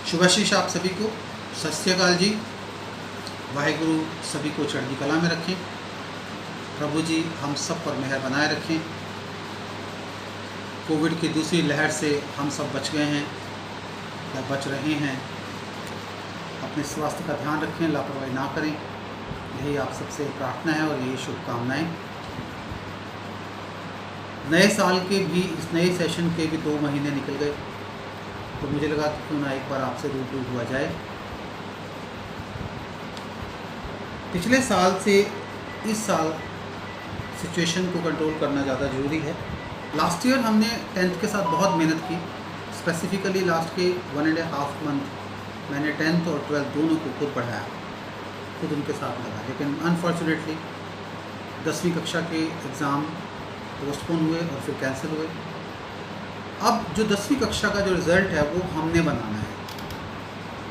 शुभाशीष आप सभी को, सत श्री अकाल जी। वाहिगुरु सभी को चढ़ती कला में रखें। प्रभु जी हम सब पर मेहर बनाए रखें। कोविड की दूसरी लहर से हम सब बच गए हैं या बच रहे हैं। अपने स्वास्थ्य का ध्यान रखें, लापरवाही ना करें, यही आप सबसे प्रार्थना है और यही शुभकामनाएं। नए साल के भी, इस नए सेशन के भी 2 महीने निकल गए, तो मुझे लगा कि क्यों ना एक बार आपसे रूबरू हुआ जाए। पिछले साल से इस साल सिचुएशन को कंट्रोल करना ज़्यादा ज़रूरी है। लास्ट ईयर हमने 10th के साथ बहुत मेहनत की। स्पेसिफिकली लास्ट के 1.5 मंथ मैंने 10th और 12th दोनों को खुद पढ़ाया, खुद उनके साथ लगा। लेकिन अनफॉर्चुनेटली 10वीं कक्षा के एग्ज़ाम पोस्टपोन हुए और फिर कैंसिल हुए। अब जो 10वीं कक्षा का जो रिज़ल्ट है वो हमने बनाना है।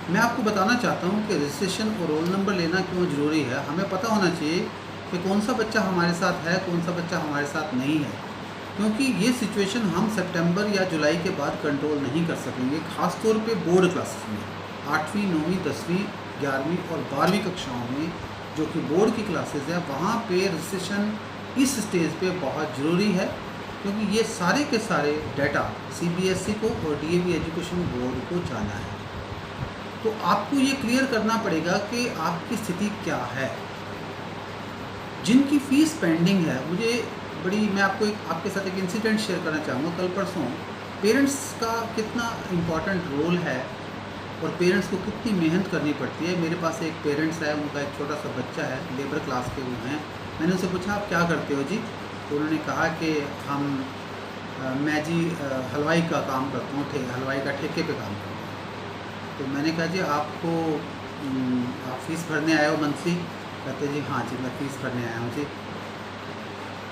मैं आपको बताना चाहता हूँ कि रजिस्ट्रेशन और रोल नंबर लेना क्यों ज़रूरी है। हमें पता होना चाहिए कि कौन सा बच्चा हमारे साथ है, कौन सा बच्चा हमारे साथ नहीं है, क्योंकि ये सिचुएशन हम सितंबर या जुलाई के बाद कंट्रोल नहीं कर सकेंगे। ख़ास तौर पे बोर्ड क्लासेस में 8वीं 9वीं 10वीं 11वीं और 12वीं कक्षाओं में जो कि बोर्ड की क्लासेस है, वहाँ पे रजिस्ट्रेशन इस स्टेज पे बहुत ज़रूरी है, क्योंकि ये सारे के सारे डाटा CBSE को और DAV एजुकेशन बोर्ड को जाना है। तो आपको ये क्लियर करना पड़ेगा कि आपकी स्थिति क्या है। जिनकी फ़ीस पेंडिंग है, मैं आपको आपके साथ एक इंसिडेंट शेयर करना चाहूँगा। कल परसों पेरेंट्स का कितना इम्पॉर्टेंट रोल है और पेरेंट्स को कितनी मेहनत करनी पड़ती है। मेरे पास एक पेरेंट्स है, उनका एक छोटा सा बच्चा है, लेबर क्लास के वो हैं। मैंने उनसे पूछा आप क्या करते हो जी? तो उन्होंने कहा कि मैं जी हलवाई का काम करता हूँ, हलवाई का ठेके पे काम करता हूँ। तो मैंने कहा जी आपको आप फ़ीस भरने आए हो मंथली? कहते जी हाँ जी मैं फ़ीस भरने आया हूँ जी।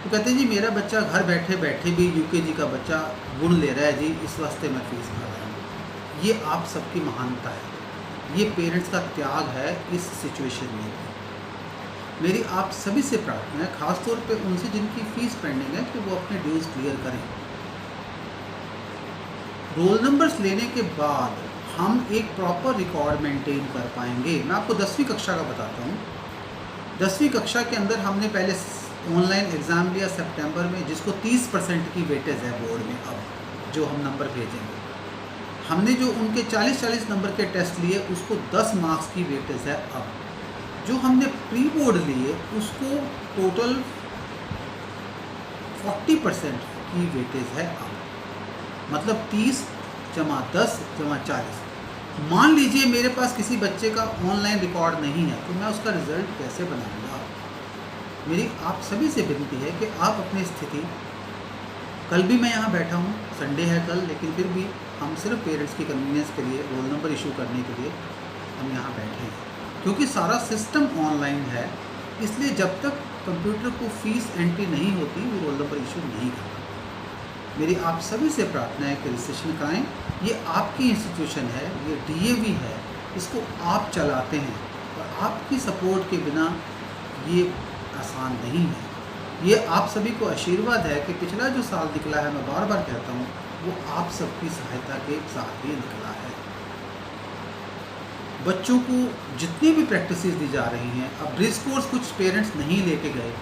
तो कहते जी मेरा बच्चा घर बैठे बैठे भी UKG का बच्चा गुण ले रहा है जी, इस वास्ते मैं फ़ीस भर रहा हूँ। ये आप सबकी महानता है, ये पेरेंट्स का त्याग है इस सिचुएशन में। मेरी आप सभी से प्रार्थना है, ख़ास तौर पे उनसे जिनकी फ़ीस पेंडिंग है, कि वो अपने ड्यूज़ क्लियर करें। रोल नंबर्स लेने के बाद हम एक प्रॉपर रिकॉर्ड मेंटेन कर पाएंगे। मैं आपको 10वीं कक्षा का बताता हूँ। 10वीं कक्षा के अंदर हमने पहले ऑनलाइन एग्ज़ाम लिया सितंबर में, जिसको 30% की वेटेज है बोर्ड में। अब जो हम नंबर भेजेंगे, हमने जो उनके 40-40 नंबर के टेस्ट लिए उसको 10 मार्क्स की वेटेज है। अब जो हमने प्री बोर्ड लिए उसको टोटल 40% की वेटेज है। अब मतलब 30 जमा 10 जमा 40। मान लीजिए मेरे पास किसी बच्चे का ऑनलाइन रिकॉर्ड नहीं है, तो मैं उसका रिज़ल्ट कैसे बनाऊंगा? मेरी आप सभी से विनती है कि आप अपनी स्थिति, कल भी मैं यहाँ बैठा हूँ, संडे है कल, लेकिन फिर भी हम सिर्फ पेरेंट्स की कन्वीनियंस के लिए रोल नंबर इशू करने के लिए हम यहाँ बैठे हैं, क्योंकि सारा सिस्टम ऑनलाइन है। इसलिए जब तक कंप्यूटर को फ़ीस एंट्री नहीं होती वो रोल नंबर इशू नहीं करता। मेरी आप सभी से प्रार्थना है कि रजिस्ट्रेशन कराएं। ये आपकी इंस्टीट्यूशन है, ये DAV है, इसको आप चलाते हैं और आपकी सपोर्ट के बिना ये आसान नहीं है। ये आप सभी को आशीर्वाद है कि पिछला जो साल निकला है, मैं बार बार कहता हूँ, वो आप सबकी सहायता के साथ ही निकला है। बच्चों को जितनी भी प्रैक्टिसेस दी जा रही हैं, अब ब्रिज कोर्स कुछ पेरेंट्स नहीं लेके गए।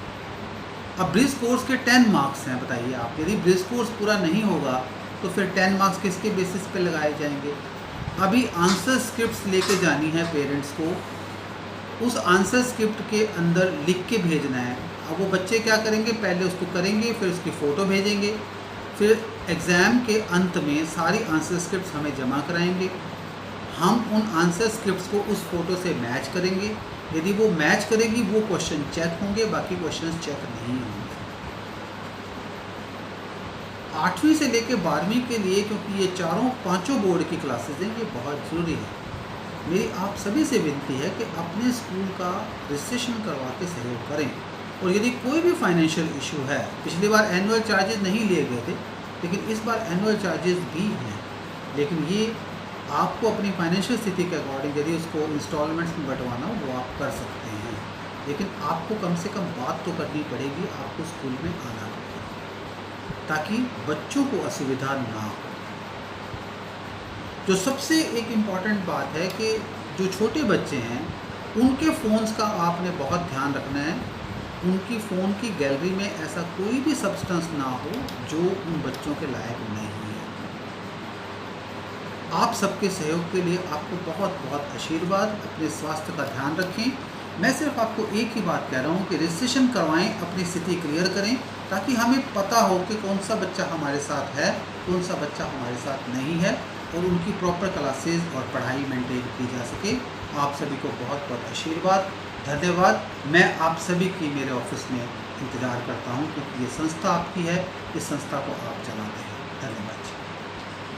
अब ब्रिज कोर्स के 10 मार्क्स हैं, बताइए आप, यदि ब्रिज कोर्स पूरा नहीं होगा तो फिर 10 मार्क्स किसके बेसिस पे लगाए जाएंगे? अभी आंसर स्क्रिप्ट्स लेके जानी है पेरेंट्स को, उस आंसर स्क्रिप्ट के अंदर लिख के भेजना है। अब वो बच्चे क्या करेंगे, पहले उसको करेंगे, फिर उसकी फ़ोटो भेजेंगे, फिर एग्ज़ाम के अंत में सारी आंसर स्क्रिप्ट्स हमें जमा कराएंगे। हम उन आंसर स्क्रिप्ट्स को उस फ़ोटो से मैच करेंगे। यदि वो मैच करेगी वो क्वेश्चन चेक होंगे, बाकी क्वेश्चन चेक नहीं होंगे। 8वीं से लेकर 12वीं के लिए, क्योंकि ये 4-5 बोर्ड की क्लासेस हैं, ये बहुत ज़रूरी है। मेरी आप सभी से विनती है कि अपने स्कूल का रजिस्ट्रेशन करवा के सहयोग करें। और यदि कोई भी फाइनेंशियल इशू है, पिछली बार एनुअल चार्जेस नहीं लिए गए थे, लेकिन इस बार एनुअल चार्जेस भी हैं, लेकिन ये आपको अपनी फाइनेंशियल स्थिति के अकॉर्डिंग यदि उसको इंस्टॉलमेंट्स में बंटवाना हो वो आप कर सकते हैं। लेकिन आपको कम से कम बात तो करनी पड़ेगी, आपको स्कूल में आना पड़ेगा, ताकि बच्चों को असुविधा ना हो। जो सबसे एक इम्पॉर्टेंट बात है कि जो छोटे बच्चे हैं उनके फ़ोन्स का आपने बहुत ध्यान रखना है। उनकी फ़ोन की गैलरी में ऐसा कोई भी सब्सटेंस ना हो जो उन बच्चों के लायक नहीं है। आप सबके सहयोग के लिए आपको बहुत बहुत आशीर्वाद। अपने स्वास्थ्य का ध्यान रखें। मैं सिर्फ आपको एक ही बात कह रहा हूँ कि रजिस्ट्रेशन करवाएं, अपनी स्थिति क्लियर करें, ताकि हमें पता हो कि कौन सा बच्चा हमारे साथ है, कौन सा बच्चा हमारे साथ नहीं है, और उनकी प्रॉपर क्लासेस और पढ़ाई मेंटेन की जा सके। आप सभी को बहुत बहुत आशीर्वाद, धन्यवाद। मैं आप सभी की मेरे ऑफिस में इंतज़ार करता हूँ, क्योंकि ये संस्था आपकी है, इस संस्था को आप चलाते हैं। धन्यवाद।